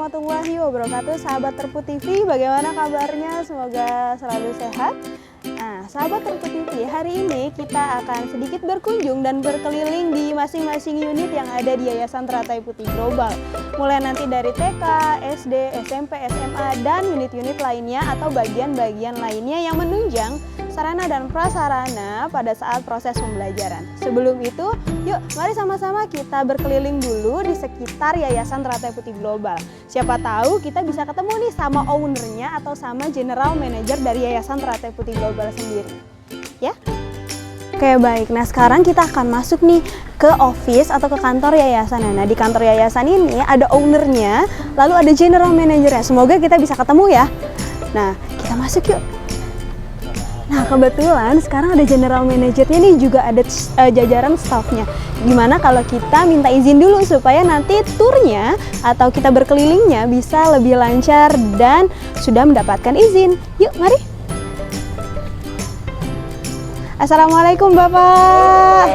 warahmatullahi wabarakatuh. Sahabat Terpu TV, bagaimana kabarnya? Semoga selalu sehat. Nah, sahabat Terpu TV, hari ini kita akan sedikit berkunjung dan berkeliling di masing-masing unit yang ada di Yayasan Teratai Putih Global. Mulai nanti dari TK, SD, SMP, SMA, dan unit-unit lainnya atau bagian-bagian lainnya yang menunjang sarana dan prasarana pada saat proses pembelajaran. Sebelum itu, yuk mari sama-sama kita berkeliling dulu di sekitar Yayasan Teratai Putih Global. Siapa tahu kita bisa ketemu nih sama ownernya atau sama general manager dari Yayasan Teratai Putih Global sendiri. Ya? Oke, baik. Nah, sekarang kita akan masuk nih ke office atau ke kantor yayasan. Nah, di kantor yayasan ini ada ownernya, lalu ada general managernya. Semoga kita bisa ketemu ya. Nah, kita masuk yuk. Nah, kebetulan sekarang ada general manajernya nih, juga ada jajaran staffnya. Gimana kalau kita minta izin dulu supaya nanti turnya atau kita berkelilingnya bisa lebih lancar dan sudah mendapatkan izin. Yuk, mari. Assalamualaikum Bapak.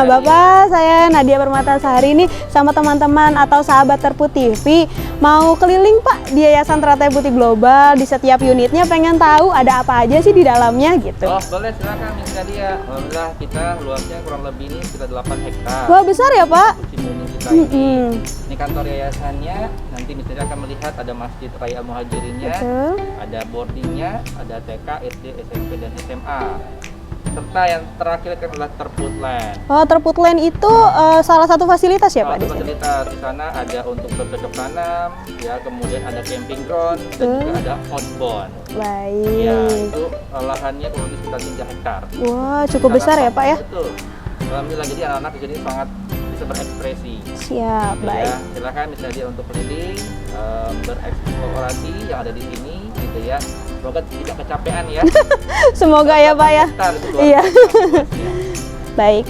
Bapak, saya Nadia Permatasari ini sama teman-teman atau sahabat Terpu TV mau keliling Pak di Yayasan Teratai Putih Global. Di setiap unitnya pengen tahu ada apa aja sih di dalamnya gitu. Oh boleh, silakan Miss Nadia. Alhamdulillah kita luasnya kurang lebih ini sekitar 8 hektar. Wah, besar ya Pak? Kita ini kantor yayasannya. Nanti Miss Nadia akan melihat ada Masjid Raya Muhajirinnya, ada boardingnya, ada TK, SD, SMP, dan SMA. Serta yang terakhir adalah Terputland. Oh, Terputland itu salah satu fasilitas ya Pak? Fasilitas di sana ada untuk bercocok tanam, ya, kemudian ada camping ground dan juga ada outbound. Baik. Ya, itu lahannya kurang lebih sekitar 3 hektar. Wah, cukup besar ya Pak ya? Betul. Alhamdulillah, jadi anak-anak di sini sangat bisa berekspresi. Siap, gitu baik. Ya. Silakan misalnya dia untuk keliling, bereksplorasi yang ada di sini, gitu ya. Semoga tidak kecapean ya. Semoga ya Pak ya. Iya. Baik,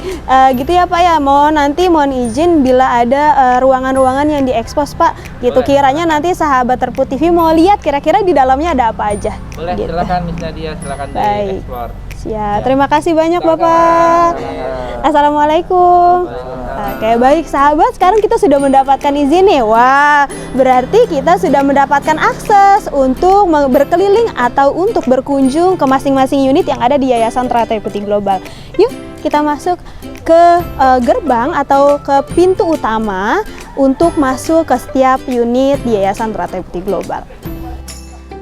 gitu ya Pak ya. Mohon izin bila ada ruangan-ruangan yang diekspos Pak. Gitu. Boleh. Kiranya nanti sahabat Terpu TV mau lihat kira-kira di dalamnya ada apa aja. Boleh, gitu. Silakan Miss Nadia, silakan dieksplor. Siap. Ya. Terima kasih banyak Bapak. Assalamualaikum. Oke, baik sahabat, sekarang kita sudah mendapatkan izin nih. Wah, berarti kita sudah mendapatkan akses untuk berkeliling atau untuk berkunjung ke masing-masing unit yang ada di Yayasan Teratai Putih Global. Yuk, kita masuk ke gerbang atau ke pintu utama untuk masuk ke setiap unit di Yayasan Teratai Putih Global.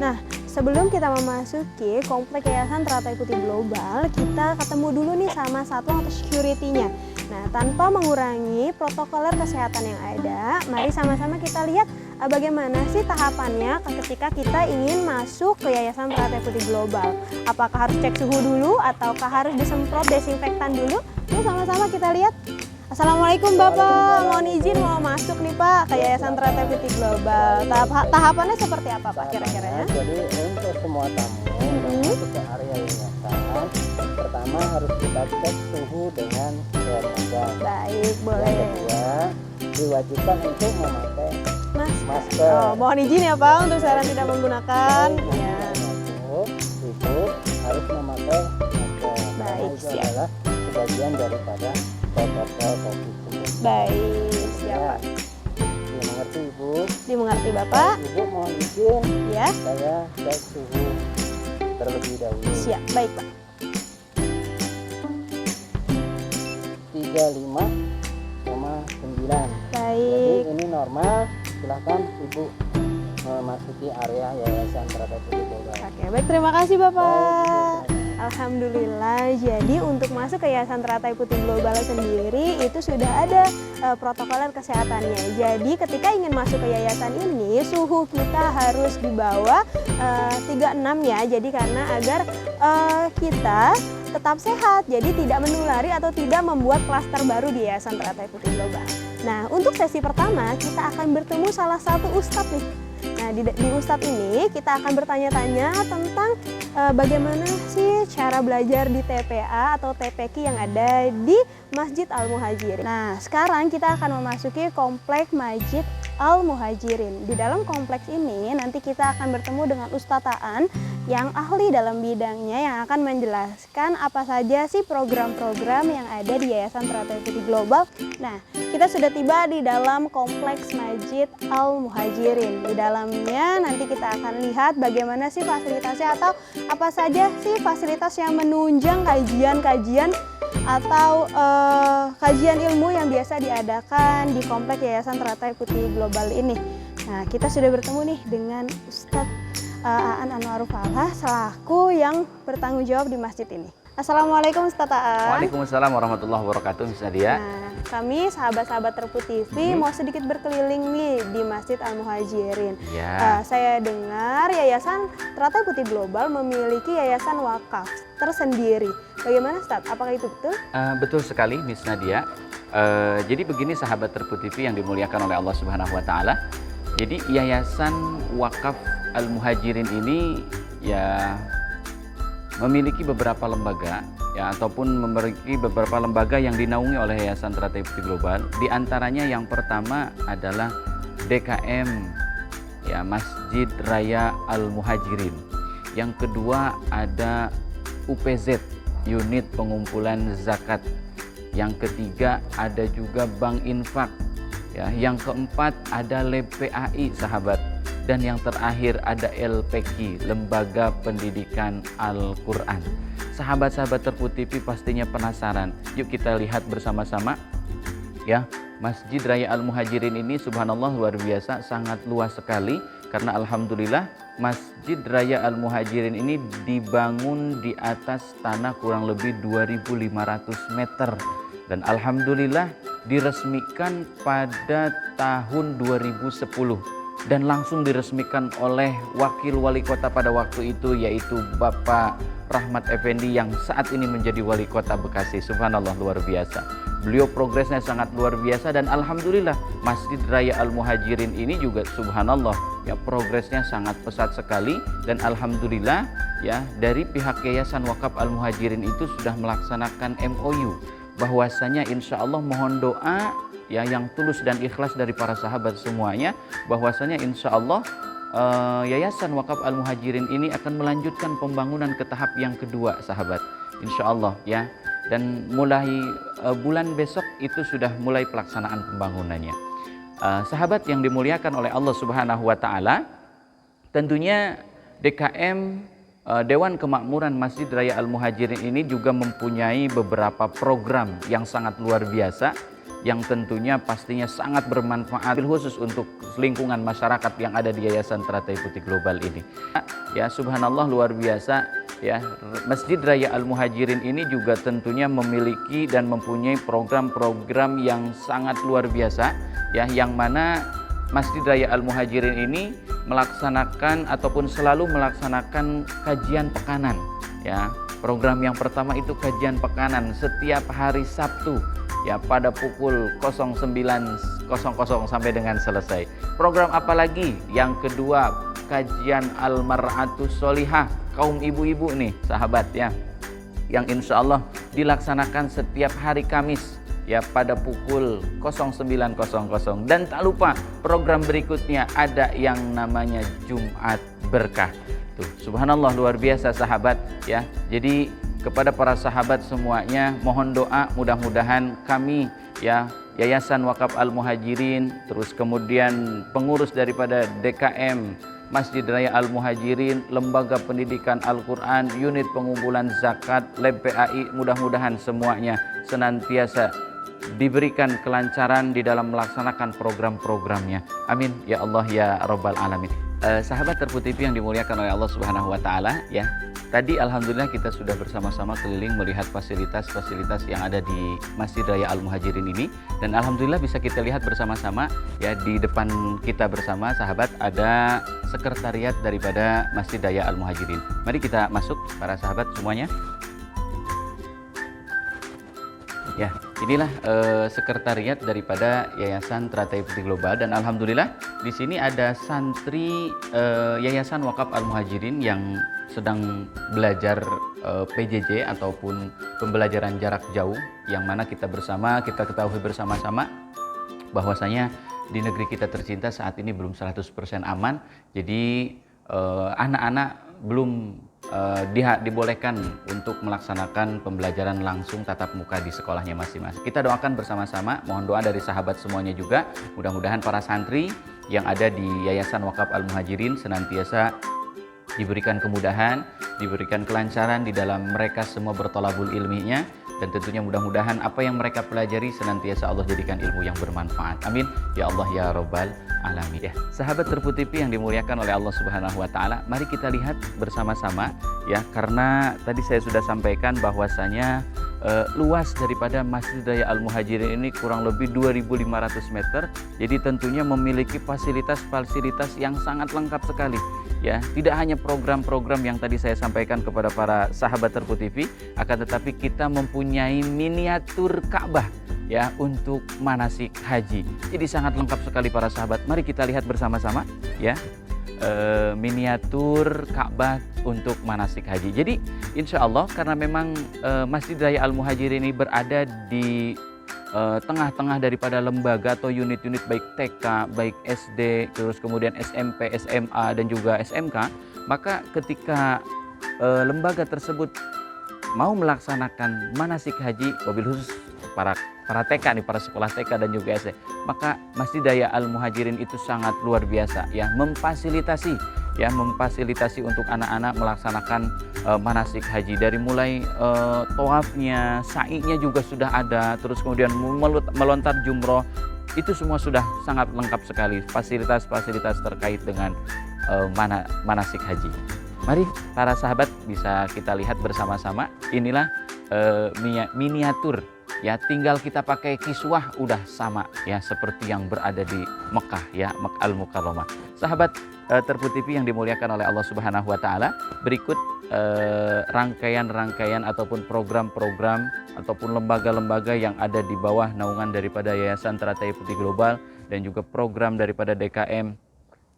Nah, sebelum kita memasuki komplek Yayasan Teratai Putih Global, kita ketemu dulu nih sama satuan atau security-nya. Nah, tanpa mengurangi protokoler kesehatan yang ada, mari sama-sama kita lihat bagaimana sih tahapannya ketika kita ingin masuk ke Yayasan Teratai Putih Global. Apakah harus cek suhu dulu ataukah harus disemprot desinfektan dulu? Yuk sama-sama kita lihat. Assalamualaikum Bapak, mohon izin mau masuk nih Pak ke Yayasan Teratai Putih Global. Tahapannya seperti apa Pak kira-kira? Jadi untuk semua tamu masuk ke area yayasan, pertama harus kita cek suhu dengan termogan. Baik, boleh. Yang kedua, diwajibkan untuk memakai masker. Oh, mohon izin ya Pak untuk saya tidak menggunakan. Ya. Ibu harus memakai masker. Baik, itu siap. adalah sebagian daripada protokol COVID. Baik, siap Pak. Dimengerti Ibu? Dimengerti Bapak? Ibu mohon izin Ya. saya cek suhu terlebih dahulu. Siap, baik Pak. 35,9. Baik. Jadi ini normal. Silahkan Ibu memasuki area Yayasan Teratai Putih Global. Oke, baik, terima kasih Bapak. Alhamdulillah, jadi untuk masuk ke Yayasan Teratai Putih Global sendiri itu sudah ada protokoler kesehatannya. Jadi ketika ingin masuk ke yayasan ini, suhu kita harus di bawah 36 ya. Jadi karena agar kita tetap sehat, jadi tidak menulari atau tidak membuat klaster baru di Yayasan Teratai Putih Global. Nah, untuk sesi pertama kita akan bertemu salah satu ustadz nih. Nah, di Ustadz ini kita akan bertanya-tanya tentang bagaimana sih cara belajar di TPA atau TPQ yang ada di Masjid Al-Muhajirin. Nah, sekarang kita akan memasuki komplek Masjid Al-Muhajirin. Di dalam kompleks ini nanti kita akan bertemu dengan Ustadz Aan yang ahli dalam bidangnya yang akan menjelaskan apa saja sih program-program yang ada di Yayasan Teratai Putih Global. Nah, kita sudah tiba di dalam Kompleks Masjid Al-Muhajirin. Di dalamnya nanti kita akan lihat bagaimana sih fasilitasnya atau apa saja sih fasilitas yang menunjang kajian-kajian atau kajian ilmu yang biasa diadakan di Kompleks Yayasan Teratai Putih Global ini. Nah, kita sudah bertemu nih dengan Ustadz Aan Anwarul Falah selaku yang bertanggung jawab di masjid ini. Assalamualaikum Ustadz Aan. Waalaikumsalam warahmatullahi wabarakatuh, Miss Nadia. Nah, kami sahabat-sahabat Terpu TV mau sedikit berkeliling nih di Masjid Al-Muhajirin. Ya. Saya dengar Yayasan Teratai Putih Global memiliki yayasan wakaf tersendiri. Bagaimana Ustadz? Apakah itu betul? Betul sekali, Miss Nadia. Jadi begini sahabat Terpu TV yang dimuliakan oleh Allah Subhanahu Wa Taala. Jadi Yayasan Wakaf Al-Muhajirin ini ya memiliki beberapa lembaga ya ataupun memiliki beberapa lembaga yang dinaungi oleh Yayasan Teratai Putih Global. Di antaranya yang pertama adalah DKM ya Masjid Raya Al-Muhajirin. Yang kedua ada UPZ, Unit Pengumpulan Zakat. Yang ketiga ada juga Bank Infak. Ya, yang keempat ada LPAI sahabat. Dan yang terakhir ada LPQ, Lembaga Pendidikan Al-Quran. Sahabat-sahabat Terpu TV pastinya penasaran. Yuk kita lihat bersama-sama. Ya, Masjid Raya Al-Muhajirin ini subhanallah luar biasa, sangat luas sekali. Karena alhamdulillah Masjid Raya Al-Muhajirin ini dibangun di atas tanah kurang lebih 2.500 meter. Dan alhamdulillah diresmikan pada tahun 2010. Dan langsung diresmikan oleh Wakil Wali Kota pada waktu itu, yaitu Bapak Rahmat Effendi yang saat ini menjadi Wali Kota Bekasi. Subhanallah luar biasa. Beliau progresnya sangat luar biasa dan alhamdulillah Masjid Raya Al-Muhajirin ini juga subhanallah ya progresnya sangat pesat sekali. Dan alhamdulillah ya dari pihak Yayasan Wakaf Al-Muhajirin itu sudah melaksanakan MOU bahwasanya insya Allah mohon doa ya yang tulus dan ikhlas dari para sahabat semuanya, bahwasanya insya Allah Yayasan Wakaf Al-Muhajirin ini akan melanjutkan pembangunan ke tahap yang kedua sahabat, insya Allah ya. Dan mulai bulan besok itu sudah mulai pelaksanaan pembangunannya. Sahabat yang dimuliakan oleh Allah Subhanahu Wa Taala, tentunya DKM Dewan Kemakmuran Masjid Raya Al-Muhajirin ini juga mempunyai beberapa program yang sangat luar biasa, yang tentunya pastinya sangat bermanfaat khusus untuk lingkungan masyarakat yang ada di Yayasan Teratai Putih Global ini. Ya subhanallah luar biasa ya. Masjid Raya Al-Muhajirin ini juga tentunya memiliki dan mempunyai program-program yang sangat luar biasa ya, yang mana Masjid Raya Al-Muhajirin ini melaksanakan ataupun selalu melaksanakan kajian pekanan ya. Program yang pertama itu kajian pekanan setiap hari Sabtu ya pada pukul 09.00 sampai dengan selesai. Program apa lagi? Yang kedua, kajian Al-Mar'atus Sholihah, kaum ibu-ibu nih sahabat ya, yang insya Allah dilaksanakan setiap hari Kamis ya pada pukul 09.00. Dan tak lupa program berikutnya ada yang namanya Jumat Berkah. Tuh, subhanallah luar biasa sahabat ya. Jadi kepada para sahabat semuanya mohon doa, mudah-mudahan kami ya Yayasan Wakaf Al-Muhajirin, terus kemudian pengurus daripada DKM Masjid Raya Al-Muhajirin, Lembaga Pendidikan Al-Quran, Unit Pengumpulan Zakat, LPAI, mudah-mudahan semuanya senantiasa diberikan kelancaran di dalam melaksanakan program-programnya. Amin ya Allah ya Rabbal Alamin. Sahabat Terpu TV yang dimuliakan oleh Allah Subhanahu Wa Taala ya. Tadi alhamdulillah kita sudah bersama-sama keliling melihat fasilitas-fasilitas yang ada di Masjid Raya Al-Muhajirin ini, dan alhamdulillah bisa kita lihat bersama-sama ya di depan kita bersama sahabat ada sekretariat daripada Masjid Raya Al-Muhajirin. Mari kita masuk para sahabat semuanya. Ya, inilah sekretariat daripada Yayasan Teratai Putih Global, dan alhamdulillah di sini ada santri Yayasan Wakaf Al-Muhajirin yang sedang belajar PJJ ataupun pembelajaran jarak jauh, yang mana kita ketahui bersama-sama bahwasanya di negeri kita tercinta saat ini belum 100% aman. Jadi anak-anak belum dibolehkan untuk melaksanakan pembelajaran langsung tatap muka di sekolahnya masing-masing. Kita doakan bersama-sama, mohon doa dari sahabat semuanya juga. Mudah-mudahan para santri yang ada di Yayasan Wakaf Al-Muhajirin senantiasa diberikan kemudahan, diberikan kelancaran di dalam mereka semua bertolabul ilminya, dan tentunya mudah-mudahan apa yang mereka pelajari senantiasa Allah jadikan ilmu yang bermanfaat. Amin ya Allah ya Rabbal alamin. Ya, sahabat Terpu TV yang dimuliakan oleh Allah Subhanahu wa taala, mari kita lihat bersama-sama ya, karena tadi saya sudah sampaikan bahwasanya luas daripada Masjid Raya Al-Muhajirin ini kurang lebih 2.500 meter. Jadi tentunya memiliki fasilitas-fasilitas yang sangat lengkap sekali. Ya, tidak hanya program-program yang tadi saya sampaikan kepada para sahabat Terpu TV, akan tetapi kita mempunyai miniatur Ka'bah ya untuk manasik haji. Jadi sangat lengkap sekali para sahabat. Mari kita lihat bersama-sama ya. Miniatur Ka'bah untuk manasik haji. Jadi insya Allah karena memang Masjid Raya Al-Muhajirin ini berada di tengah-tengah daripada lembaga atau unit-unit baik TK, baik SD, terus kemudian SMP, SMA dan juga SMK, maka ketika lembaga tersebut mau melaksanakan manasik haji, wabil khusus para TK nih, para sekolah TK dan juga SD, maka Masjid Raya Al-Muhajirin itu sangat luar biasa ya, memfasilitasi untuk anak-anak melaksanakan manasik haji, dari mulai tawafnya, sa'inya juga sudah ada, terus kemudian melontar jumroh, itu semua sudah sangat lengkap sekali fasilitas-fasilitas terkait dengan manasik haji. Mari para sahabat bisa kita lihat bersama-sama. Inilah miniatur ya, tinggal kita pakai kiswah udah sama ya seperti yang berada di Mekah ya, Makkah Al-Mukarramah. Sahabat Terpu TV yang dimuliakan oleh Allah Subhanahu wa taala, berikut rangkaian-rangkaian ataupun program-program ataupun lembaga-lembaga yang ada di bawah naungan daripada Yayasan Teratai Putih Global dan juga program daripada DKM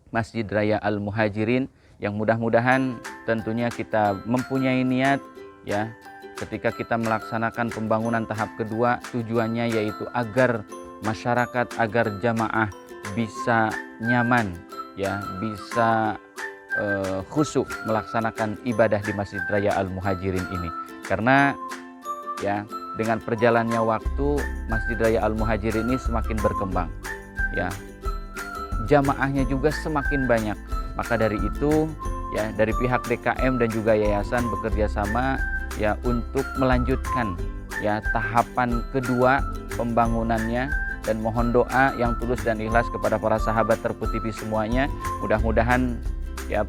Masjid Raya Al-Muhajirin, yang mudah-mudahan tentunya kita mempunyai niat ya, ketika kita melaksanakan pembangunan tahap kedua, tujuannya yaitu agar masyarakat, agar jamaah bisa nyaman ya, bisa khusyuk melaksanakan ibadah di Masjid Raya Al-Muhajirin ini. Karena ya dengan perjalannya waktu Masjid Raya Al-Muhajirin ini semakin berkembang ya, jamaahnya juga semakin banyak. Maka dari itu ya, dari pihak DKM dan juga yayasan bekerja sama ya untuk melanjutkan ya tahapan kedua pembangunannya, dan mohon doa yang tulus dan ikhlas kepada para sahabat Terpu TV semuanya. Mudah-mudahan ya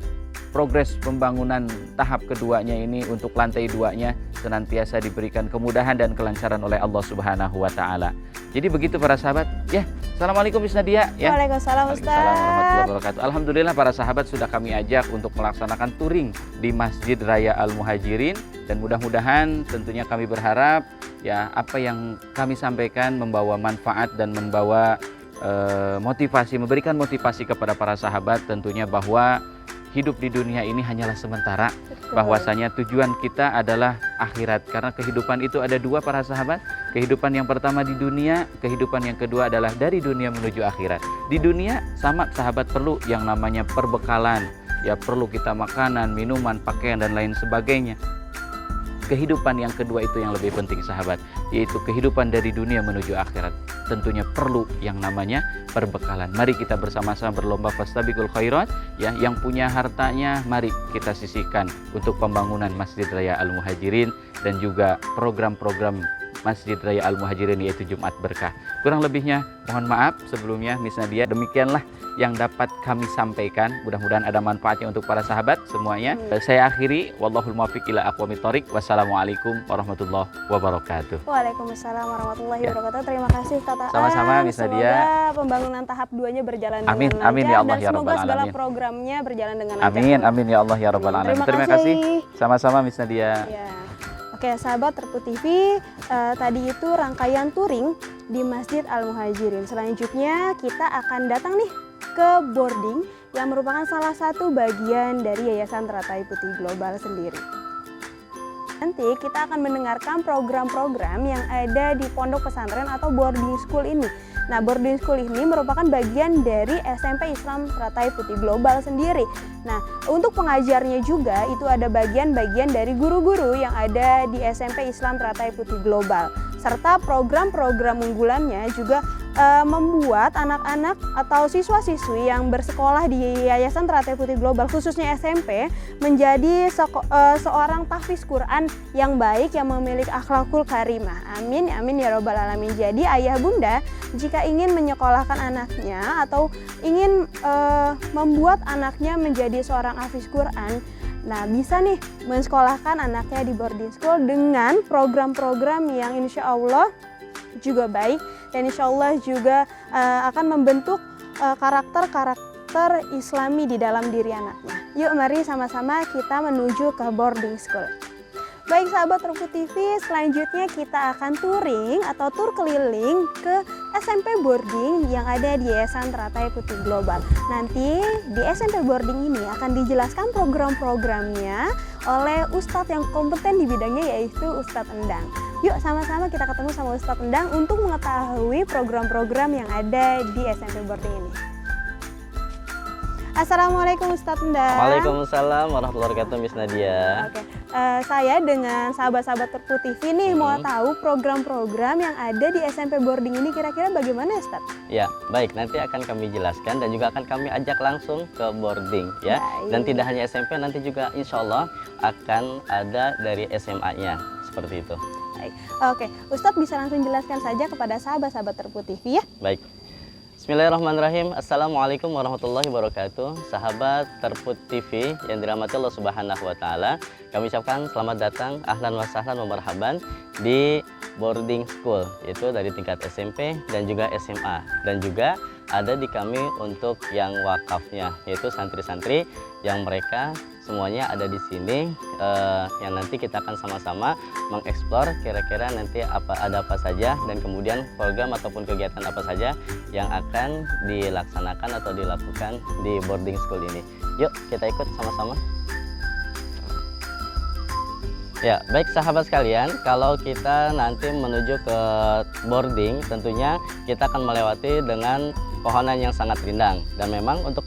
progres pembangunan tahap keduanya ini untuk lantai 2-nya senantiasa diberikan kemudahan dan kelancaran oleh Allah Subhanahu wa taala. Jadi begitu para sahabat ya. Assalamualaikum Miss Nadia ya. Waalaikumsalam Ustaz. Warahmatullahi wabarakatuh. Alhamdulillah para sahabat sudah kami ajak untuk melaksanakan touring di Masjid Raya Al-Muhajirin, dan mudah-mudahan tentunya kami berharap ya apa yang kami sampaikan membawa manfaat dan membawa motivasi, memberikan motivasi kepada para sahabat tentunya bahwa hidup di dunia ini hanyalah sementara. Betul. Bahwasanya tujuan kita adalah akhirat, karena kehidupan itu ada dua para sahabat. Kehidupan yang pertama di dunia, kehidupan yang kedua adalah dari dunia menuju akhirat. Di dunia sama sahabat perlu yang namanya perbekalan ya, perlu kita makanan, minuman, pakaian dan lain sebagainya. Kehidupan yang kedua itu yang lebih penting sahabat, yaitu kehidupan dari dunia menuju akhirat. Tentunya perlu yang namanya perbekalan. Mari kita bersama-sama berlomba fastabiqul khairat ya, yang punya hartanya mari kita sisihkan untuk pembangunan Masjid Raya Al-Muhajirin dan juga program-program Masjid Raya Al-Muhajirin yaitu Jumat Berkah. Kurang lebihnya mohon maaf sebelumnya Miss Nadia. Demikianlah yang dapat kami sampaikan. Mudah-mudahan ada manfaatnya untuk para sahabat semuanya. Saya akhiri, wallahul muwaffiq ila aqwamit thoriq. Wassalamualaikum warahmatullahi wabarakatuh. Waalaikumsalam warahmatullahi Ya. wabarakatuh. Terima kasih Ustaz Aan. Sama-sama, Miss Nadia. Semoga pembangunan tahap 2-nya berjalan Amin, dengan amin lancar, ya Allah dan ya semoga Rabbal segala alamin. programnya berjalan dengan lancar. Amin, amin ya Allah ya Rabbal alamin. Terima kasih. Sama-sama Miss Nadia. Ya. Oke, sahabat Terpu TV, tadi itu rangkaian touring di Masjid Al-Muhajirin. Selanjutnya kita akan datang nih ke boarding yang merupakan salah satu bagian dari Yayasan Teratai Putih Global sendiri. Nanti kita akan mendengarkan program-program yang ada di pondok pesantren atau boarding school ini. Nah, boarding school ini merupakan bagian dari SMP Islam Teratai Putih Global sendiri. Nah, untuk pengajarnya juga itu ada bagian-bagian dari guru-guru yang ada di SMP Islam Teratai Putih Global. Serta program-program unggulannya juga membuat anak-anak atau siswa-siswi yang bersekolah di Yayasan Teratai Putih Global khususnya SMP menjadi seorang tahfiz Quran yang baik yang memiliki akhlakul karimah. Amin amin ya robbal alamin. Jadi ayah bunda jika ingin menyekolahkan anaknya atau ingin membuat anaknya menjadi seorang hafiz Quran, nah bisa nih mensekolahkan anaknya di boarding school dengan program-program yang insya Allah juga baik dan insya Allah juga akan membentuk karakter-karakter Islami di dalam diri anaknya. Yuk mari sama-sama kita menuju ke boarding school. Baik sahabat Ruku TV, selanjutnya kita akan touring atau tur keliling ke SMP boarding yang ada di Yayasan Teratai Putih Global. Nanti di SMP boarding ini akan dijelaskan program-programnya oleh Ustadz yang kompeten di bidangnya yaitu Ustadz Endang. Yuk sama-sama kita ketemu sama Ustadz Endang untuk mengetahui program-program yang ada di SMP boarding ini. Assalamualaikum Ustadz Endang. Waalaikumsalam warahmatullahi wabarakatuh, Miss Nadia. Oke, saya dengan sahabat-sahabat Terpu TV nih mau tahu program-program yang ada di SMP boarding ini kira-kira bagaimana Ustadz? Ya, baik. Nanti akan kami jelaskan dan juga akan kami ajak langsung ke boarding ya. Baik. Dan tidak hanya SMP, nanti juga insya Allah akan ada dari SMA-nya seperti itu. Baik. Oke, Ustadz bisa langsung jelaskan saja kepada sahabat-sahabat Terpu TV ya. Baik. Bismillahirrahmanirrahim. Assalamualaikum warahmatullahi wabarakatuh. Sahabat Terput TV yang dirahmati Allah Subhanahu wa taala, kami ucapkan selamat datang, ahlan wa sahlan wa marhaban di boarding school, yaitu dari tingkat SMP dan juga SMA. Dan juga ada di kami untuk yang wakafnya, yaitu santri-santri yang mereka semuanya ada di sini, yang nanti kita akan sama-sama mengeksplor kira-kira nanti ada apa saja dan kemudian program ataupun kegiatan apa saja yang akan dilaksanakan atau dilakukan di boarding school ini. Yuk kita ikut sama-sama. Ya, baik sahabat sekalian, kalau kita nanti menuju ke boarding, tentunya kita akan melewati dengan pohonan yang sangat rindang. Dan memang untuk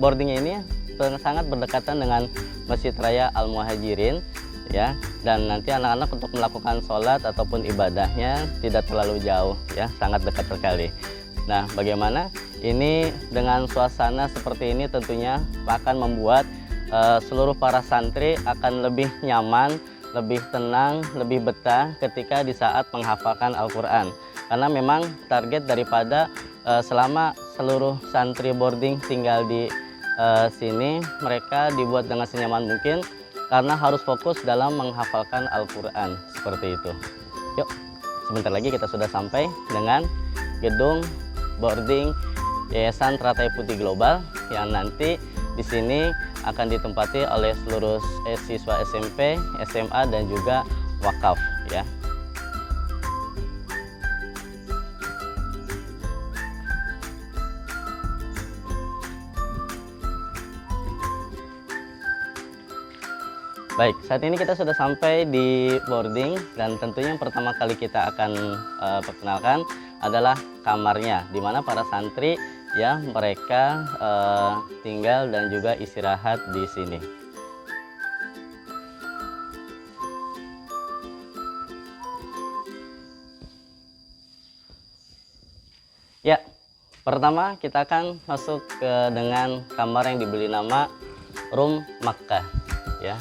boarding ini sangat berdekatan dengan Masjid Raya Al-Muhajirin ya, dan nanti anak-anak untuk melakukan sholat ataupun ibadahnya tidak terlalu jauh ya, sangat dekat sekali. Nah, bagaimana ini dengan suasana seperti ini tentunya akan membuat seluruh para santri akan lebih nyaman, lebih tenang, lebih betah ketika di saat menghafalkan Al-Quran. Karena memang target daripada selama seluruh santri boarding tinggal di sini, mereka dibuat dengan senyaman mungkin karena harus fokus dalam menghafalkan Al-Quran seperti itu. Yuk, sebentar lagi kita sudah sampai dengan gedung boarding Yayasan Teratai Putih Global yang nanti di sini akan ditempati oleh seluruh siswa SMP, SMA dan juga wakaf ya. Baik, saat ini kita sudah sampai di boarding dan tentunya yang pertama kali kita akan perkenalkan adalah kamarnya, di mana para santri ya mereka tinggal dan juga istirahat di sini. Ya, pertama kita akan masuk dengan kamar yang diberi nama Room Makkah ya.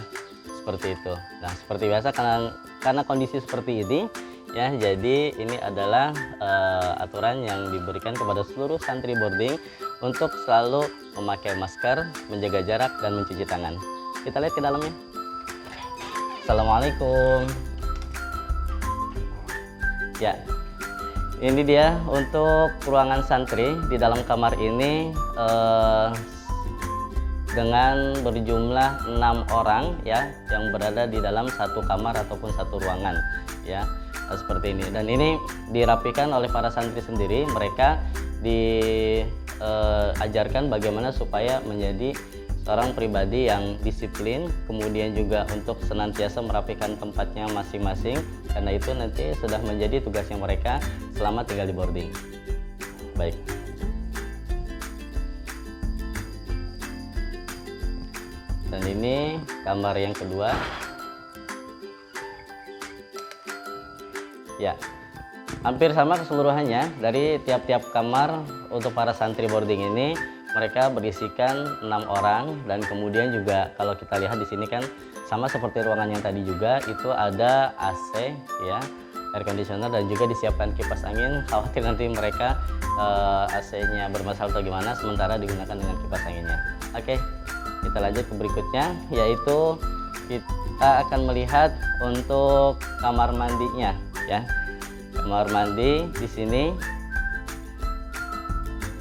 Seperti itu. Nah, seperti biasa karena kondisi seperti ini ya, jadi ini adalah aturan yang diberikan kepada seluruh santri boarding untuk selalu memakai masker, menjaga jarak dan mencuci tangan. Kita lihat ke dalamnya. Assalamualaikum. Ya, ini dia untuk ruangan santri. Di dalam kamar ini dengan berjumlah 6 orang ya yang berada di dalam satu kamar ataupun satu ruangan ya, seperti ini. Dan ini dirapikan oleh para santri sendiri. Mereka diajarkan bagaimana supaya menjadi seorang pribadi yang disiplin, kemudian juga untuk senantiasa merapikan tempatnya masing-masing, karena itu nanti sudah menjadi tugasnya mereka selama tinggal di boarding. Baik. Dan ini kamar yang kedua. Ya, hampir sama keseluruhannya. Dari tiap-tiap kamar untuk para santri boarding ini mereka berisikan 6 orang, dan kemudian juga kalau kita lihat di sini kan sama seperti ruangan yang tadi juga, itu ada AC ya, air conditioner, dan juga disiapkan kipas angin. Khawatir nanti mereka AC-nya bermasalah atau gimana, sementara digunakan dengan kipas anginnya. Oke, kita lanjut ke berikutnya, yaitu kita akan melihat untuk kamar mandinya ya. Kamar mandi di sini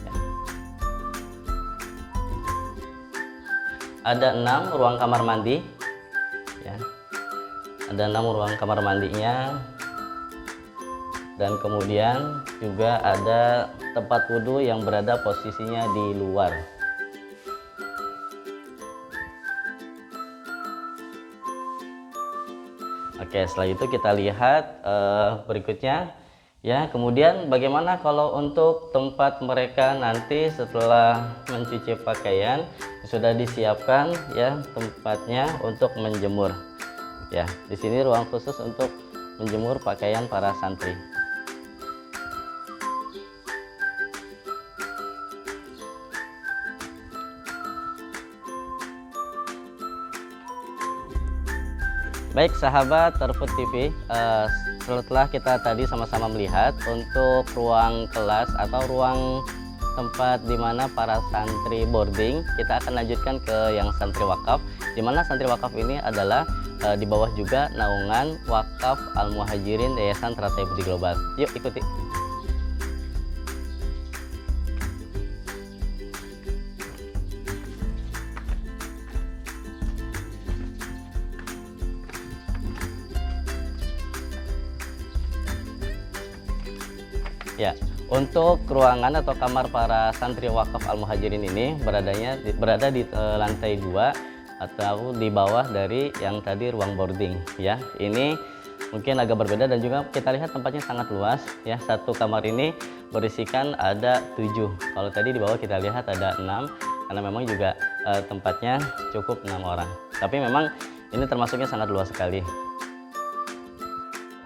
ya, ada 6 ruang kamar mandi ya. Ada 6 ruang kamar mandinya, dan kemudian juga ada tempat wudhu yang berada posisinya di luar. Oke, setelah itu kita lihat berikutnya ya. Kemudian bagaimana kalau untuk tempat mereka nanti setelah mencuci pakaian, sudah disiapkan ya tempatnya untuk menjemur. Ya, di sini ruang khusus untuk menjemur pakaian para santri. Baik sahabat Terput TV, setelah kita tadi sama-sama melihat untuk ruang kelas atau ruang tempat di mana para santri boarding, kita akan lanjutkan ke yang santri wakaf, di mana santri wakaf ini adalah di bawah juga naungan Wakaf Al-Muhajirin Yayasan Teratai Putih Global. Yuk ikuti. Ya, untuk ruangan atau kamar para santri wakaf Al-Muhajirin ini berada di lantai 2 atau di bawah dari yang tadi ruang boarding ya. Ini mungkin agak berbeda, dan juga kita lihat tempatnya sangat luas ya. Satu kamar ini berisikan ada 7. Kalau tadi di bawah kita lihat ada 6, karena memang juga tempatnya cukup 6 orang. Tapi memang ini termasuknya sangat luas sekali.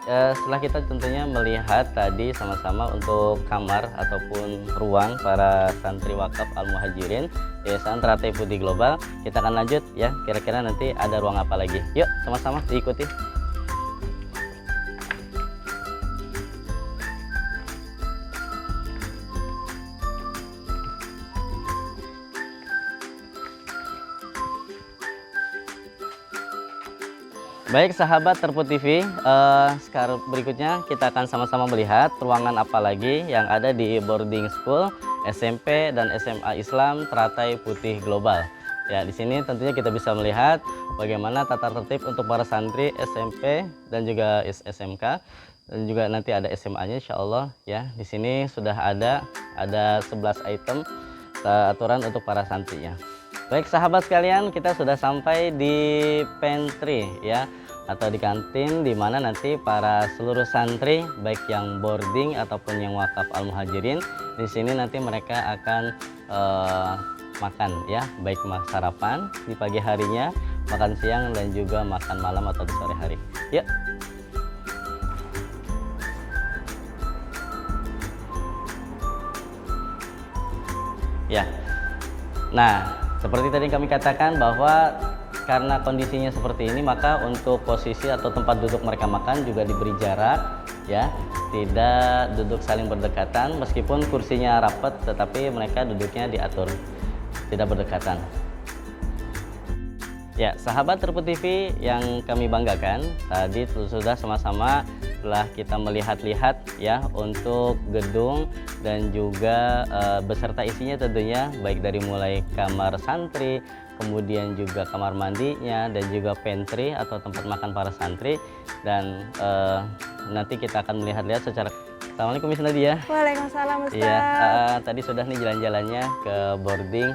Setelah kita tentunya melihat tadi sama-sama untuk kamar ataupun ruang para santri wakaf Al-Muhajirin Yayasan Teratai Putih Global, kita akan lanjut ya, kira-kira nanti ada ruang apa lagi. Yuk sama-sama diikuti. Baik sahabat Terput TV, sekarang berikutnya kita akan sama-sama melihat ruangan apa lagi yang ada di boarding school SMP dan SMA Islam Teratai Putih Global. Ya, di sini tentunya kita bisa melihat bagaimana tata tertib untuk para santri SMP dan juga SMK, dan juga nanti ada SMA-nya insya Allah ya. Di sini sudah ada 11 item aturan untuk para santrinya. Baik sahabat sekalian, kita sudah sampai di pantry ya, atau di kantin, di mana nanti para seluruh santri baik yang boarding ataupun yang wakaf Al-Muhajirin di sini nanti mereka akan makan ya, baik sarapan di pagi harinya, makan siang, dan juga makan malam atau di sore hari. Yuk. Ya. Nah, seperti tadi kami katakan bahwa karena kondisinya seperti ini, maka untuk posisi atau tempat duduk mereka makan juga diberi jarak ya, tidak duduk saling berdekatan. Meskipun kursinya rapat, tetapi mereka duduknya diatur tidak berdekatan. Ya, sahabat Terput TV yang kami banggakan, tadi sudah sama-sama setelah kita melihat-lihat ya untuk gedung dan juga beserta isinya tentunya, baik dari mulai kamar santri, kemudian juga kamar mandinya, dan juga pantry atau tempat makan para santri. Dan nanti kita akan melihat-lihat secara. Assalamualaikum Miss Nadia. Waalaikumsalam Ustaz. Iya, tadi sudah nih jalan-jalannya ke boarding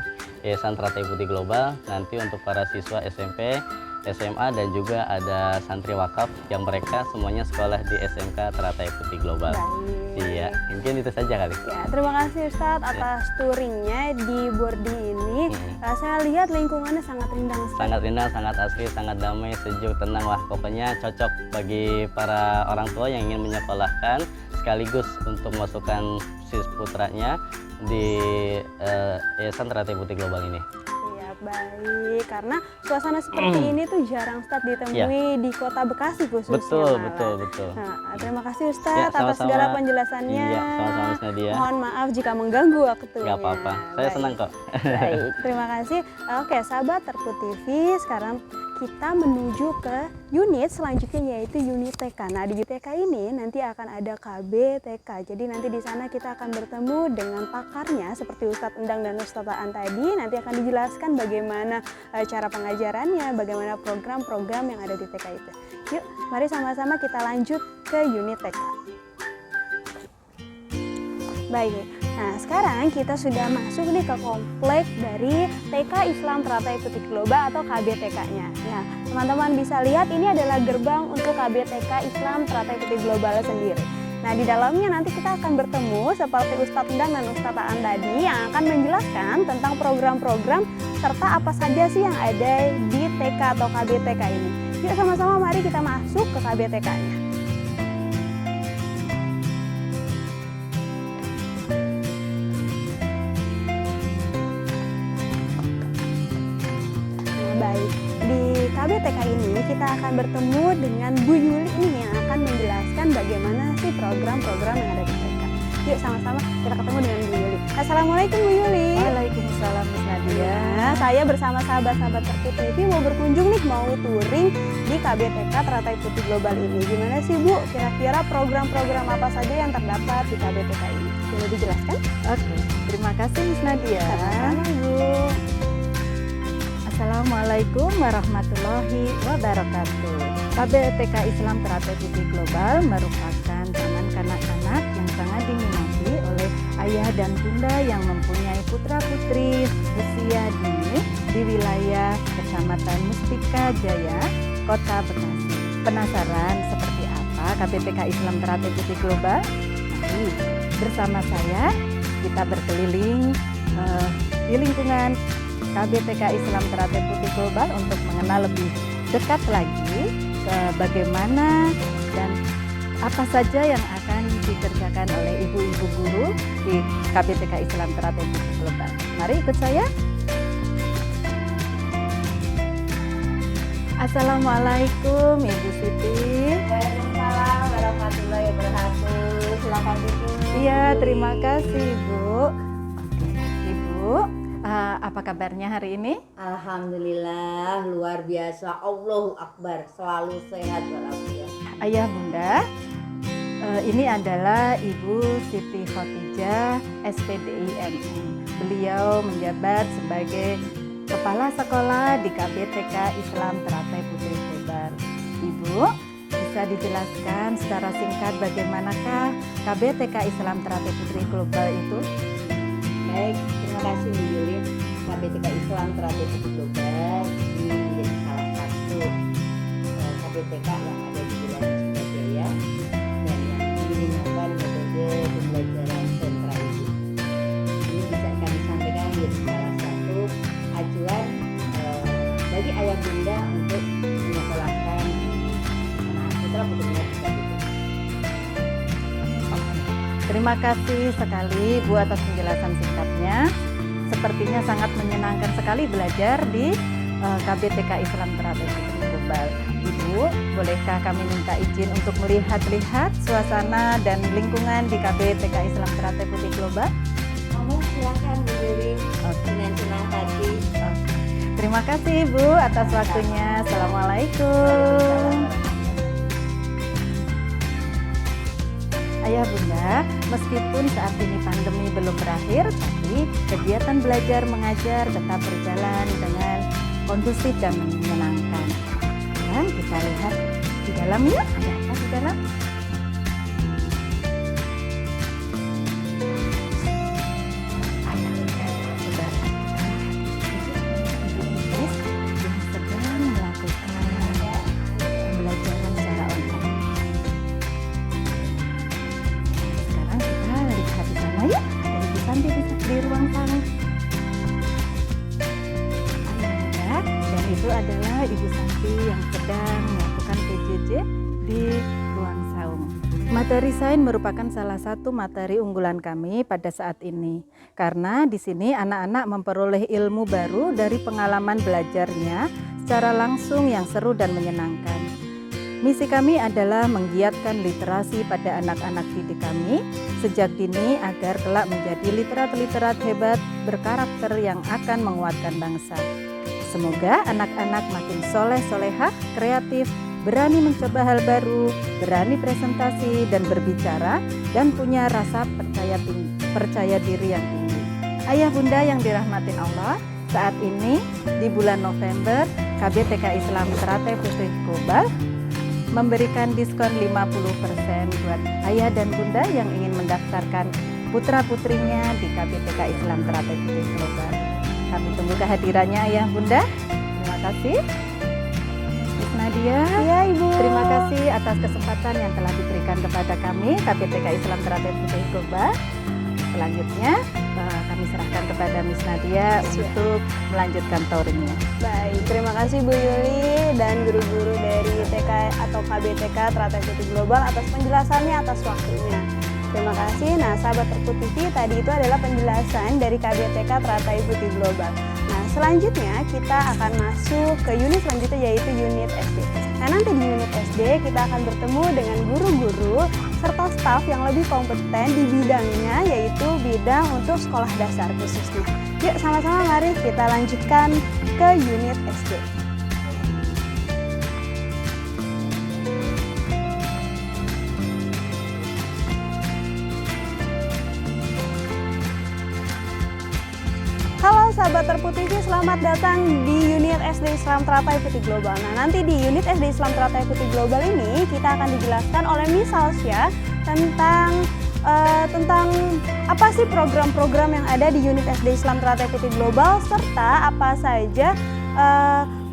Yayasan Teratai Putih Global. Nanti untuk para siswa SMP, SMA dan juga ada santri wakaf yang mereka semuanya sekolah di SMK Teratai Putih Global. Baik. Iya, mungkin itu saja kali. Ya, terima kasih Ustadz atas touringnya di boarding ini. Saya lihat lingkungannya sangat rindang. Ustadz. Sangat indah, sangat asri, sangat damai, sejuk, tenang. Wah, pokoknya cocok bagi para orang tua yang ingin menyekolahkan sekaligus untuk masukkan putranya di Yayasan Teratai Putih Global ini. Iya, baik. Karena suasana seperti ini tuh jarang Ustadz ditemui di Kota Bekasi khususnya. Betul. Nah, terima kasih Ustadz Ya, atas sama-sama. segala penjelasannya. Iya, sama-sama Miss Nadia. Mohon maaf jika mengganggu waktunya. Nggak apa-apa, saya Baik. senang kok. Baik, terima kasih. Oke, sahabat Terpu TV, sekarang kita menuju ke unit selanjutnya yaitu unit TK. Nah, di unit TK ini nanti akan ada KB TK. Jadi nanti di sana kita akan bertemu dengan pakarnya seperti Ustadz Endang dan Ustadz Aan tadi. Nanti akan dijelaskan bagaimana cara pengajarannya, bagaimana program-program yang ada di TK itu. Yuk, mari sama-sama kita lanjut ke unit TK. Baik, nah sekarang kita sudah masuk nih ke komplek dari TK Islam Teratai Putih Global atau KBTK-nya. Nah, teman-teman bisa lihat ini adalah gerbang untuk KBTK Islam Teratai Putih Global sendiri. Nah, di dalamnya nanti kita akan bertemu seperti Ustadz Endang dan Ustadz Aan tadi yang akan menjelaskan tentang program-program serta apa saja sih yang ada di TK atau KBTK ini. Yuk sama-sama mari kita masuk ke KBTK-nya. Baik, di KBTK ini kita akan bertemu dengan Bu Yuli nih yang akan menjelaskan bagaimana sih program-program yang ada di TK. Yuk sama-sama kita ketemu dengan Bu Yuli. Assalamualaikum Bu Yuli. Waalaikumsalam Miss Nadia. Nah, saya bersama sahabat-sahabat Terpu TV mau berkunjung nih, mau touring di KBTK Teratai Putih Global ini. Gimana sih Bu, kira-kira program-program apa saja yang terdapat di KBTK ini? Boleh dijelaskan? Oke, terima kasih Miss Nadia. Sama-sama Bu. Assalamualaikum warahmatullahi wabarakatuh. KBTK Islam Teratai Putih Global merupakan taman kanak-kanak yang sangat diminati oleh ayah dan bunda yang mempunyai putra-putri usia dini di wilayah Kecamatan Mustika Jaya, Kota Bekasi. Penasaran seperti apa KBTK Islam Teratai Putih Global? Mari bersama saya kita berkeliling di lingkungan KBTK Islam Teratai Putih Global untuk mengenal lebih dekat lagi bagaimana dan apa saja yang akan dikerjakan oleh ibu-ibu guru di KBTK Islam Teratai Putih Global. Mari ikut saya. Assalamualaikum Ibu Siti. Waalaikumsalam warahmatullahi wabarakatuh. Silakan duduk. Iya, terima kasih Ibu. Oke, Ibu, apa kabarnya hari ini? Alhamdulillah luar biasa, Allahu Akbar, selalu sehat walafiat. Ayah bunda, ini adalah Ibu Siti Khotijah SPDI-MN. Beliau menjabat sebagai Kepala Sekolah di KBTK Islam Teratai Putih Global. Ibu, bisa dijelaskan secara singkat bagaimanakah KBTK Islam Teratai Putih Global itu? Baik, terima kasih Bu Yuli. KBTK Islam Teratai Putih Global ini menjadi salah satu KBTK yang ada di wilayah Mustika Jaya dan yang menggunakan metode pembelajaran sentra ibu. Ini bisa kami sampaikan menjadi salah satu acuan bagi ayah bunda untuk menyekolahkan anak putra putrinya di KBTK. Terima kasih sekali Bu atas penjelasan singkatnya. Sepertinya sangat menyenangkan sekali belajar di KBTK Islam Teratai Putih Global. Ibu, bolehkah kami minta izin untuk melihat-lihat suasana dan lingkungan di KBTK Islam Teratai Putih Global? Kamu silakan Bu Yuli dengan senang hati. Terima kasih Ibu atas waktunya. Assalamualaikum. Ayah bunda, meskipun saat ini pandemi belum berakhir, tapi kegiatan belajar mengajar tetap berjalan dengan kondusif dan menyenangkan. Dan kita lihat di dalam ya, ada apa di dalam? Ada saudara kita. adalah Ibu Santi yang sedang melakukan PJJ di ruang saung. Materi sains merupakan salah satu materi unggulan kami pada saat ini. Karena di sini anak-anak memperoleh ilmu baru dari pengalaman belajarnya secara langsung yang seru dan menyenangkan. Misi kami adalah menggiatkan literasi pada anak-anak didik kami sejak dini agar kelak menjadi literat-literat hebat berkarakter yang akan menguatkan bangsa. Semoga anak-anak makin soleh-solehah, kreatif, berani mencoba hal baru, berani presentasi dan berbicara, dan punya rasa percaya diri yang tinggi. Ayah bunda yang dirahmatin Allah, saat ini di bulan November, KBTK Islam Teratai Putih Global memberikan diskon 50% buat ayah dan bunda yang ingin mendaftarkan putra-putrinya di KBTK Islam Teratai Putih Global. Kami tunggu kehadirannya ayah bunda. Terima kasih. Miss Nadia, Iya Ibu. terima kasih atas kesempatan yang telah diberikan kepada kami KBTK Islam Teratai Putih Global. Selanjutnya kami serahkan kepada Miss Nadia untuk melanjutkan touringnya. Baik, terima kasih Bu Yuli dan guru-guru dari TK atau KBTK Teratai Putih Global atas penjelasannya, atas waktunya. Terima kasih. Nah, sahabat Terpu TV, tadi itu adalah penjelasan dari KBTK Teratai Putih Global. Nah, selanjutnya kita akan masuk ke unit selanjutnya, yaitu unit SD. Nah, nanti di unit SD kita akan bertemu dengan guru-guru serta staf yang lebih kompeten di bidangnya, yaitu bidang untuk sekolah dasar khususnya. Yuk sama-sama mari kita lanjutkan ke unit SD. Halo sahabat Terpu TV, selamat datang di unit SD Islam Teratai Putih Global. Nah, nanti di unit SD Islam Teratai Putih Global ini kita akan dijelaskan oleh Miss Salsya tentang apa sih program-program yang ada di unit SD Islam Teratai Putih Global serta apa saja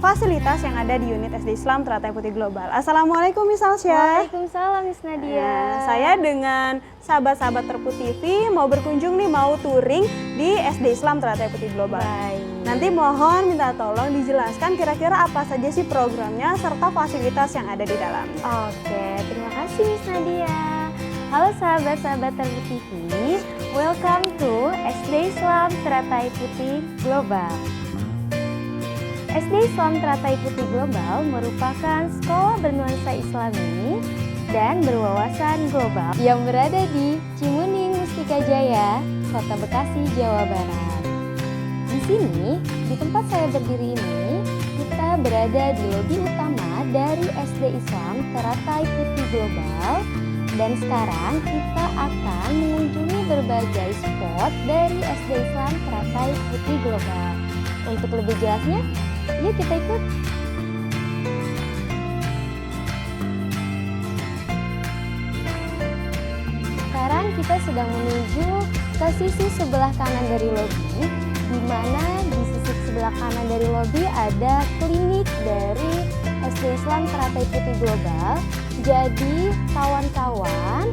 fasilitas yang ada di unit SD Islam Teratai Putih Global. Assalamualaikum Miss Salsya. Waalaikumsalam Miss Nadia. Saya dengan sahabat-sahabat Terpu TV mau berkunjung nih, mau touring di SD Islam Teratai Putih Global. Baik. Nanti mohon minta tolong dijelaskan kira-kira apa saja sih programnya serta fasilitas yang ada di dalamnya. Oke, terima kasih Miss Nadia. Halo sahabat-sahabat Terpu TV, welcome to SD Islam Teratai Putih Global. SD Islam Teratai Putih Global merupakan sekolah bernuansa Islami dan berwawasan global yang berada di Cimuning, Mustika Jaya, Kota Bekasi, Jawa Barat. Di sini, di tempat saya berdiri ini, kita berada di lobi utama dari SD Islam Teratai Putih Global, dan sekarang kita akan mengunjungi berbagai spot dari SD Islam Teratai Putih Global. Untuk lebih jelasnya, yuk kita ikut. Sekarang kita sedang menuju ke sisi sebelah kanan dari lobi, di mana di sisi sebelah kanan dari lobi ada klinik dari SD Islam Teratai Putih Global. Jadi kawan-kawan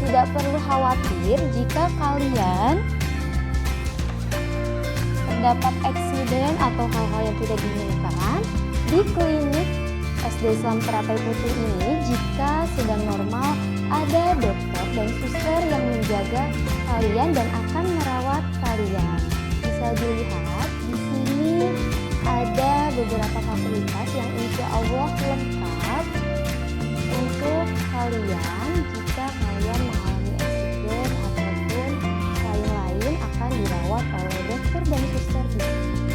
tidak perlu khawatir jika kalian terdapat eksiden atau hal-hal yang tidak diinginkan di klinik SD Islam Teratai Putih ini. Jika sedang normal, ada dokter dan suster yang menjaga kalian dan akan merawat kalian. Bisa dilihat di sini ada beberapa fasilitas yang insya Allah lengkap untuk kalian jika kalian mengalami eksiden ataupun lain-lain akan dirawat oleh dokter dan suster di sini.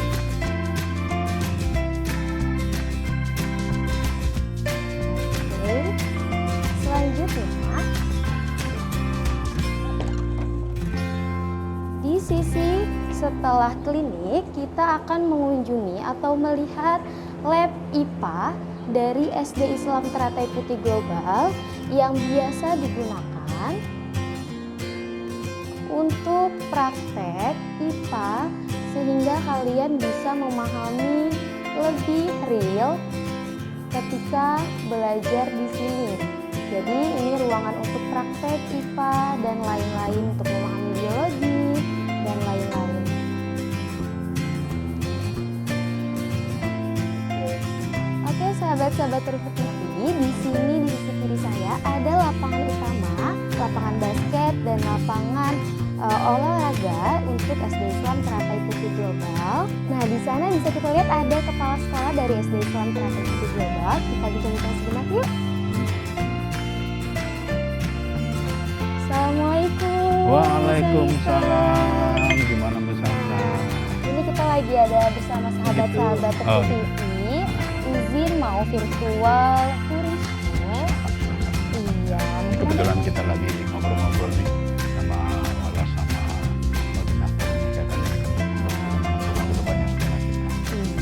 Oke, selanjutnya di sisi setelah klinik kita akan mengunjungi atau melihat lab IPA dari SD Islam Teratai Putih Global yang biasa digunakan untuk praktek IPA sehingga kalian bisa memahami lebih real ketika belajar di sini. Jadi ini ruangan untuk praktek IPA dan lain-lain untuk memahami biologi dan lain-lain. sahabat-sahabat Triput TV, di sini di sisi kiri saya ada lapangan utama, lapangan basket dan lapangan olahraga untuk SD Islam Teratai Putih Global. Nah, di sana bisa kita lihat ada kepala sekolah dari SD Islam Teratai Putih Global. Kita bincang-bincang sebentar yuk. Assalamualaikum. Waalaikumsalam. Gimana Bu Sasa? Ini kita lagi ada bersama sahabat-sahabat Triput TV. Izin mau virtual tourisme. Iya, mungkin Kebetulan kita lagi ngobrol-ngobrol nih sama Wala sama koordinator kegiatan untuk banyak sekolah kita.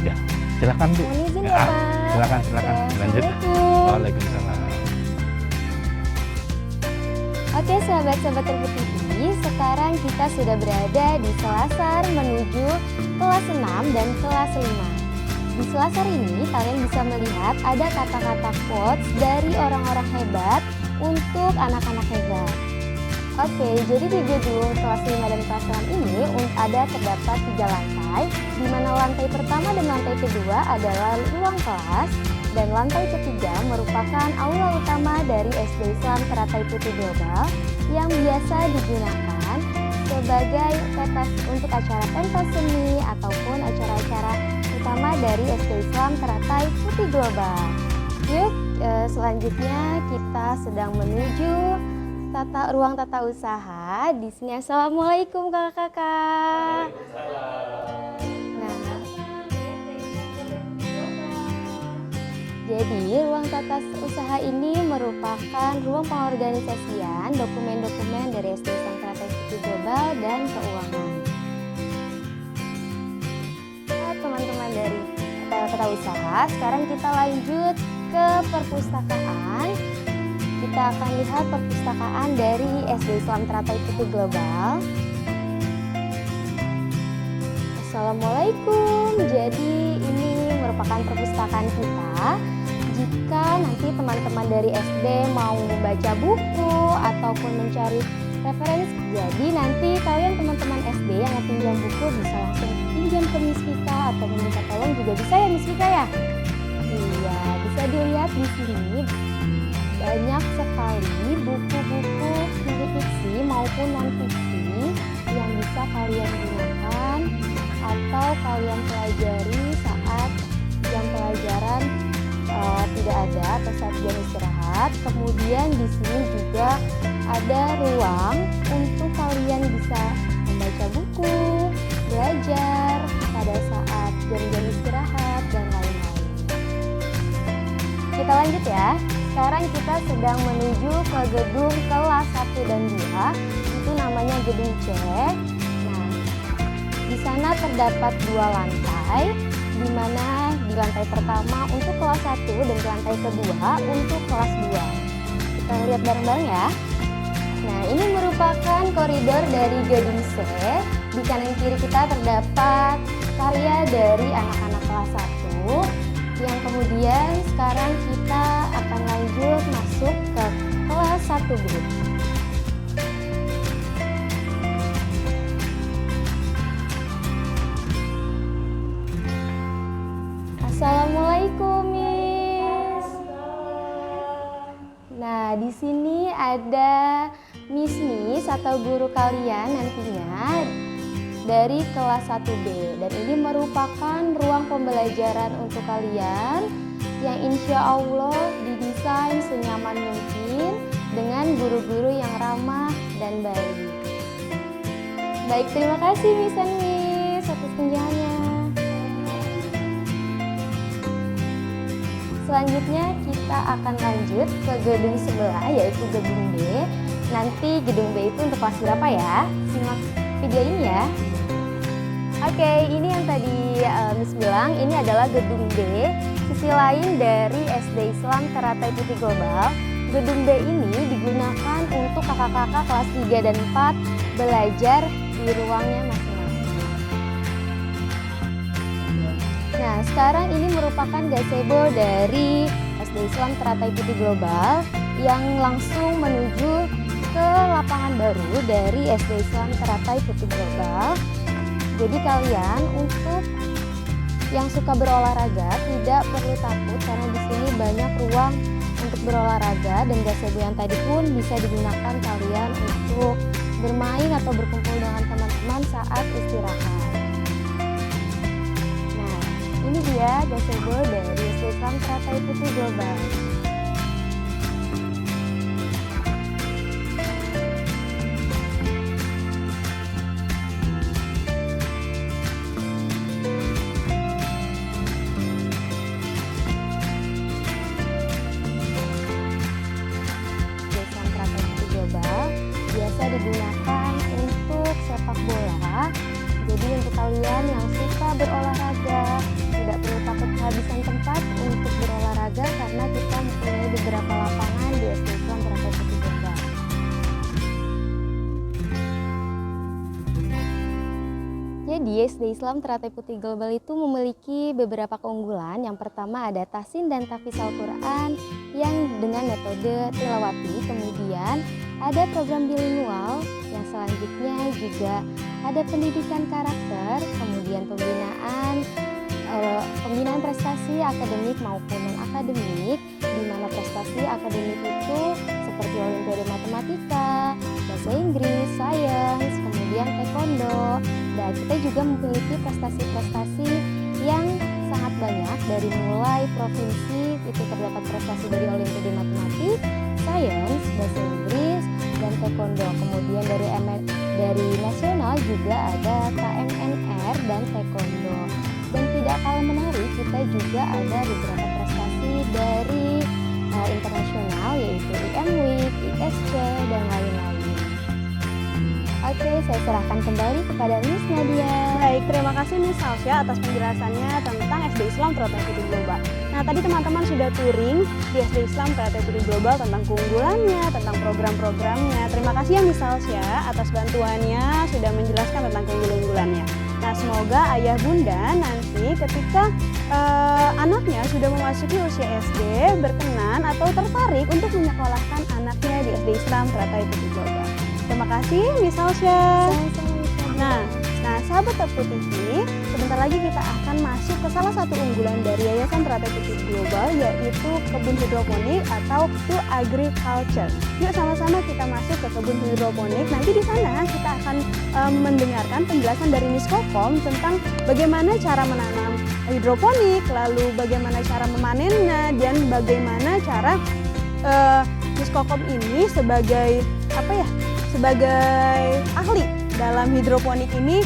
Ya, silakan Bu. mohon izin ya, Pak. Silakan. Oke, Lanjut. Assalamualaikum. Waalaikumsalam. Oke sahabat-sahabat Triput TV, sekarang kita sudah berada di Selasar menuju kelas 6 dan kelas 5. Di Selasar ini kalian bisa melihat ada kata-kata quotes dari orang-orang hebat untuk anak-anak hebat. Oke, jadi di gedung kelas 5 dan kelas 6 ini ada terdapat 3 lantai, di mana lantai pertama dan lantai kedua adalah ruang kelas, dan lantai ketiga merupakan aula utama dari SD Islam Teratai Putih Global yang biasa digunakan sebagai pentas untuk acara pentas seni ataupun acara-acara utama dari SD Islam Teratai Putih Global. Yuk, selanjutnya kita sedang menuju ruang tata usaha. Di sini assalamualaikum kakak-kakak. Jadi, ruang tata usaha ini merupakan ruang pengorganisasian dokumen-dokumen dari SD Islam Teratai Putih Global dan keuangan. Nah, teman-teman dari tata usaha, sekarang kita lanjut ke perpustakaan. Kita akan lihat perpustakaan dari SD Islam Teratai Putih Global. Assalamualaikum. Jadi, ini merupakan perpustakaan kita. Jika nanti teman-teman dari SD mau membaca buku ataupun mencari referensi, jadi nanti kalian teman-teman SD yang mau pinjam buku bisa langsung pinjam ke Miss Vika atau meminta tolong juga bisa ya Miss Vika ya? Iya, bisa dilihat di sini banyak sekali buku-buku fiksi maupun non-fiksi yang bisa kalian gunakan atau kalian pelajari saat jam pelajaran tidak ada atau saat jam istirahat. Kemudian di sini juga ada ruang untuk kalian bisa membaca buku, belajar pada saat jam-jam istirahat dan lain-lain. Kita lanjut ya. Sekarang kita sedang menuju ke gedung kelas 1 dan 2. Itu namanya gedung C. Nah, di sana terdapat 2 lantai, di mana di lantai pertama untuk kelas 1 dan di lantai kedua untuk kelas 2. Kita lihat bareng-bareng ya. Nah, ini merupakan koridor dari gedung C. Di kanan kiri kita terdapat karya dari anak-anak kelas 1 yang kemudian sekarang kita akan lanjut masuk ke kelas 1B. Assalamualaikum, Miss. Nah, di sini ada Miss atau guru kalian nantinya dari kelas 1B. Dan ini merupakan ruang pembelajaran untuk kalian yang insya Allah didesain senyaman mungkin dengan guru-guru yang ramah dan baik. Baik, terima kasih Miss dan Miss atas kunjungannya. Selanjutnya kita akan lanjut ke gedung sebelah yaitu gedung B. Nanti gedung B itu untuk kelas berapa ya? Simak video ini ya. Oke, ini yang tadi Miss bilang, ini adalah gedung B, sisi lain dari SD Islam Teratai Putih Global. Gedung B ini digunakan untuk kakak-kakak kelas 3 dan 4 belajar di ruangnya masing-masing. Nah, sekarang ini merupakan gazebo dari SD Islam Teratai Putih Global yang langsung menuju ke lapangan baru dari SD Islam Teratai Putih Global. Jadi kalian untuk yang suka berolahraga tidak perlu takut karena di sini banyak ruang untuk berolahraga, dan gazebo yang tadi pun bisa digunakan kalian untuk bermain atau berkumpul dengan teman-teman saat istirahat. Nah, ini dia gazebo dari SD Islam Teratai Putih Global. Biasa digunakan untuk sepak bola. Jadi untuk kalian yang suka berolahraga tidak perlu takut kehabisan tempat untuk berolahraga karena kita mempunyai beberapa lapangan di SD Islam Teratai Putih Global. Jadi SD Islam Teratai Putih Global itu memiliki beberapa keunggulan. Yang pertama ada tahsin dan tahfiz Al-Quran yang dengan metode tilawati. Kemudian ada program bilingual, yang selanjutnya juga ada pendidikan karakter, kemudian pembinaan prestasi akademik maupun non-akademik, di mana prestasi akademik itu seperti Olimpiade Matematika, Bahasa Inggris, Sains, kemudian Taekwondo, dan kita juga memiliki prestasi-prestasi yang sangat banyak dari mulai provinsi itu terdapat prestasi dari Olimpiade Matematik, Sains, Bahasa Inggris, dan Taekwondo. Kemudian dari nasional juga ada KMNR dan Taekwondo. Dan tidak kalah menarik, kita juga ada beberapa prestasi dari internasional yaitu IMWIC, ISC, dan lain-lain. Oke, saya serahkan kembali kepada Miss Nadia. Baik, terima kasih Miss Salsya atas penjelasannya tentang SD Islam Teratai Putih Global. Nah, tadi teman-teman sudah touring di SD Islam Teratai Putih Global tentang keunggulannya, tentang program-programnya. Terima kasih ya Miss Salsya atas bantuannya sudah menjelaskan tentang keunggulan-keunggulannya. Nah, semoga ayah bunda nanti ketika anaknya sudah memasuki usia SD berkenan atau tertarik untuk menyekolahkan anaknya di SD Islam Teratai Putih Global. Terima kasih Miss Salsya. Nah, sahabat Terpu TV, sebentar lagi kita akan masuk ke salah satu unggulan dari Yayasan Teratai Putih Global, yaitu kebun hidroponik atau agriculture. Yuk sama-sama kita masuk ke kebun hidroponik. Nanti di sana kita akan mendengarkan penjelasan dari Miss Kokom tentang bagaimana cara menanam hidroponik, lalu bagaimana cara memanennya, dan bagaimana cara Miss Kokom ini sebagai sebagai ahli dalam hidroponik ini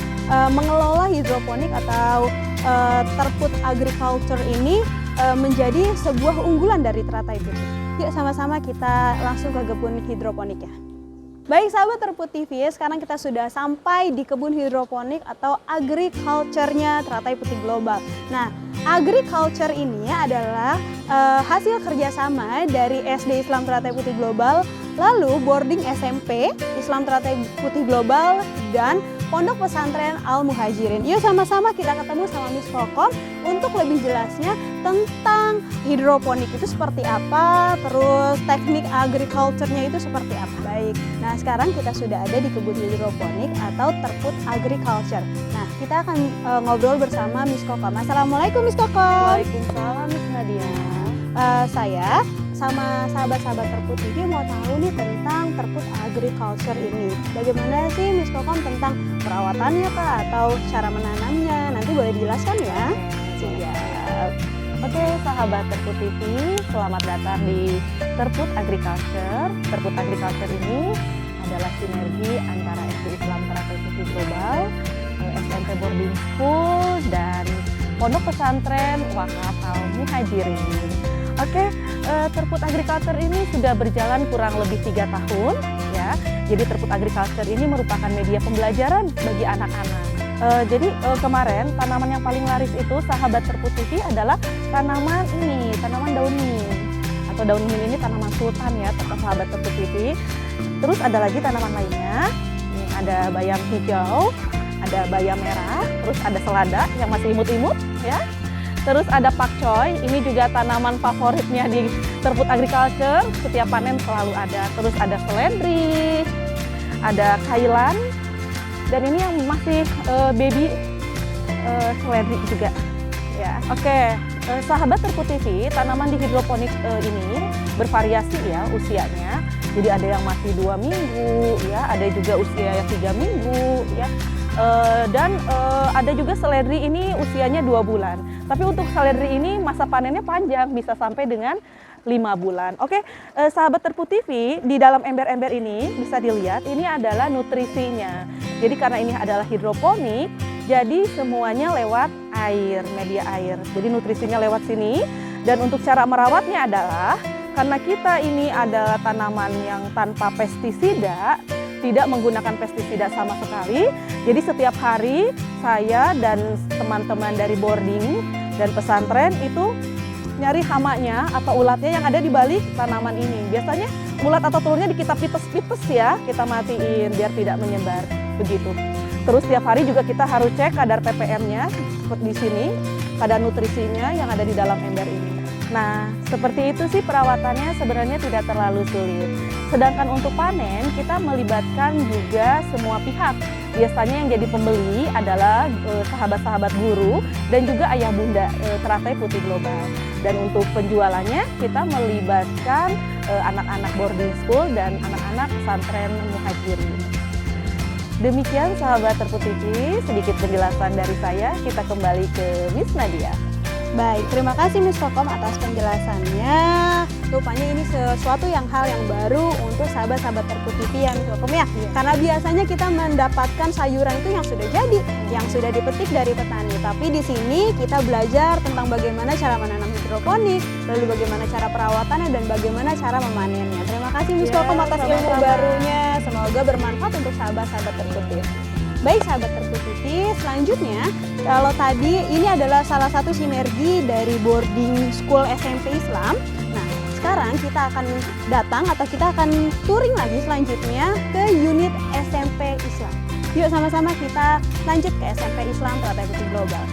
mengelola hidroponik atau terput agriculture ini menjadi sebuah unggulan dari Teratai Putih. Yuk sama-sama kita langsung ke kebun hidroponik ya. Baik sahabat Terput TV, sekarang kita sudah sampai di kebun hidroponik atau agriculture-nya Teratai Putih Global. Nah, agriculture ini adalah hasil kerjasama dari SD Islam Teratai Putih Global, lalu boarding SMP Islam Teratai Putih Global, dan Pondok Pesantren Al-Muhajirin. Yuk sama-sama kita ketemu sama Miss Kokom untuk lebih jelasnya tentang hidroponik itu seperti apa, terus teknik agriculture-nya itu seperti apa. Baik, nah sekarang kita sudah ada di kebun hidroponik atau terput agriculture. Nah, kita akan ngobrol bersama Miss Kokom. Assalamualaikum Miss Kokom. Waalaikumsalam Miss Nadia. Saya sama sahabat-sahabat Terput TV mau tahu nih tentang terput agriculture ini. Bagaimana sih Miss Kokom tentang perawatannya Kak atau cara menanamnya? Nanti boleh dijelaskan ya. Siap. Oke sahabat Terput TV, selamat datang di Terput Agriculture. Terput Agriculture ini adalah sinergi antara SD Islam Teratai Putih Global, SMP Boarding School, dan Pondok Pesantren Wakaf Al-Muhajirin. Oke, Terput Agriculture ini sudah berjalan kurang lebih 3 tahun ya. Jadi Terput Agriculture ini merupakan media pembelajaran bagi anak-anak. Jadi kemarin tanaman yang paling laris itu sahabat Terput TV adalah tanaman daun mint. Atau daun mint ini tanaman sultan ya, sahabat Terput TV. Terus ada lagi tanaman lainnya. Ini ada bayam hijau, ada bayam merah, terus ada selada yang masih imut-imut ya. Terus ada pakcoy, ini juga tanaman favoritnya di Terput Agriculture, setiap panen selalu ada. Terus ada seledri, ada kailan, dan ini yang masih baby seledri juga. ya. Oke, sahabat Terpu TV, tanaman di hidroponik ini bervariasi ya usianya. Jadi ada yang masih 2 minggu, ya, ada juga usia yang 3 minggu, ya. Dan ada juga seledri ini usianya 2 bulan. Tapi untuk seledri ini masa panennya panjang, bisa sampai dengan 5 bulan. Oke, sahabat Terpu TV, di dalam ember-ember ini bisa dilihat ini adalah nutrisinya. Jadi karena ini adalah hidroponik, jadi semuanya lewat air, media air. Jadi nutrisinya lewat sini. Dan untuk cara merawatnya adalah karena kita ini adalah tanaman yang tanpa pestisida, tidak menggunakan pestisida sama sekali. Jadi setiap hari saya dan teman-teman dari boarding dan pesantren itu nyari hamanya atau ulatnya yang ada di balik tanaman ini. Biasanya ulat atau telurnya kita pites-pites ya, kita matiin biar tidak menyebar begitu. Terus tiap hari juga kita harus cek kadar ppm-nya di sini, kadar nutrisinya yang ada di dalam ember ini. Nah, seperti itu sih perawatannya sebenarnya tidak terlalu sulit. Sedangkan untuk panen, kita melibatkan juga semua pihak. Biasanya yang jadi pembeli adalah sahabat-sahabat guru dan juga ayah bunda teratai putih global. Dan untuk penjualannya, kita melibatkan anak-anak boarding school dan anak-anak pesantren muhajirin. Demikian sahabat Terpu TV, sedikit penjelasan dari saya. Kita kembali ke Miss Nadia. Baik, terima kasih Miss Kokom atas penjelasannya. Rupanya ini sesuatu hal yang baru untuk sahabat-sahabat Terpu TV ya Miss Kokom ya. Karena biasanya kita mendapatkan sayuran itu yang sudah jadi, yang sudah dipetik dari petani. Tapi di sini kita belajar tentang bagaimana cara menanam hidroponik, lalu bagaimana cara perawatannya dan bagaimana cara memanennya. Terima kasih Miss Kokom atas ilmu barunya. Semoga bermanfaat untuk sahabat-sahabat Terpu TV. Baik sahabat Terpu TV, selanjutnya kalau tadi ini adalah salah satu sinergi dari boarding school SMP Islam. Nah, sekarang kita akan datang atau kita akan touring lagi selanjutnya ke unit SMP Islam. Yuk sama-sama kita lanjut ke SMP Islam Teratai Putih Global.